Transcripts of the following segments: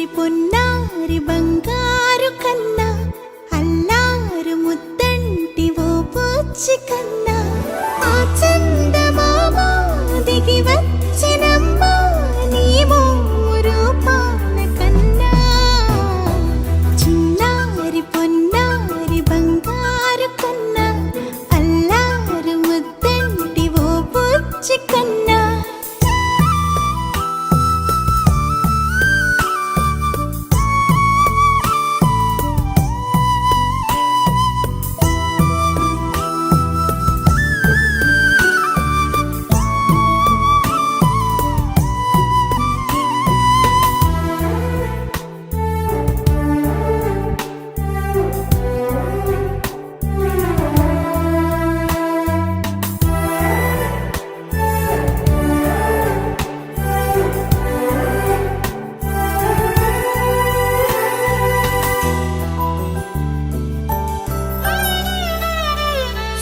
పొన్నారి బంగారు కన్నా అల్లారు ముద్దంటి ఓ పూచి కన్నా ఆ చందమామ దిగి వచ్చినమ్మా నీ రూపాల కన్నా చిన్నారి పొన్నారి బంగారు కన్నా అల్లారు ముద్దంటి ఓ పూచి కన్నా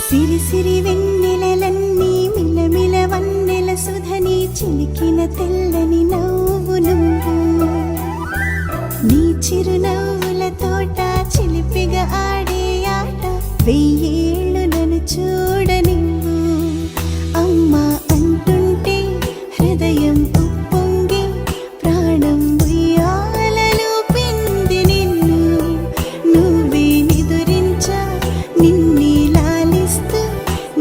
సిరి సిరి వెన్నెలలన్నీ మిలమిల వన్నెల సుధని చిలికిన తెల్లని నవ్వు నువ్వు నీ చిరునవ్వుల తోట చిలిపిగా ఆడే ఆట వెయ్యేళ్ళు నన్ను చూడనివ్వు అమ్మా అంటుంటే హృదయం ఉప్పొంగి ప్రాణం ఉయ్యాలలో పిండి నిన్ను నువ్వే నిదురించా నిన్నే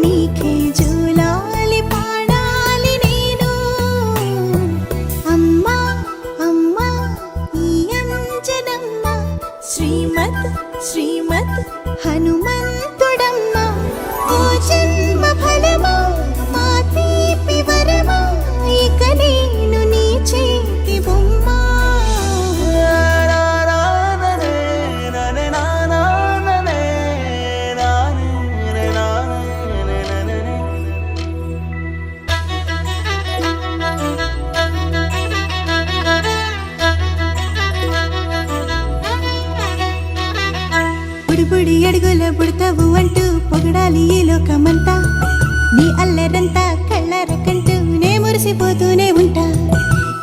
నీకే జూలాలి పాడాలి నేను అమ్మా అమ్మా ఈ అంజనమ్మ శ్రీమత్ శ్రీమత్ హనుమంతుడమ్మ ఓ జన్మ ఫలమా మా తీపి వరమా ఇక నేను నీ చేతి బొమ్మ బుడి అడుగుల బుడతావు అంటూ పొగడాలి ఈ లోకమంతా నీ అల్లరంతా కళ్ళారకంటూనే మురిసిపోతూనే ఉంటా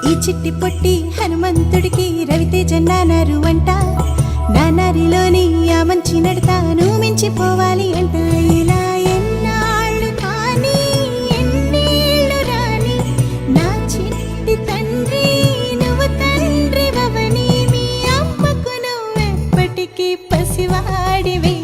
ఈ చిట్టి పొట్టి హనుమంతుడికి రవితేజ నానారు అంట నానారిలోని ఆ మంచి నడతాను మించిపోవాలి అంట ఇలా ఎన్నాళ్ళు కానీ ఎన్నేళ్ళు రాని నా చిట్టి తండ్రి నువ్వు తండ్రి వవని మీ అమ్మకు నువ్వెప్పటికీ పసివాడివి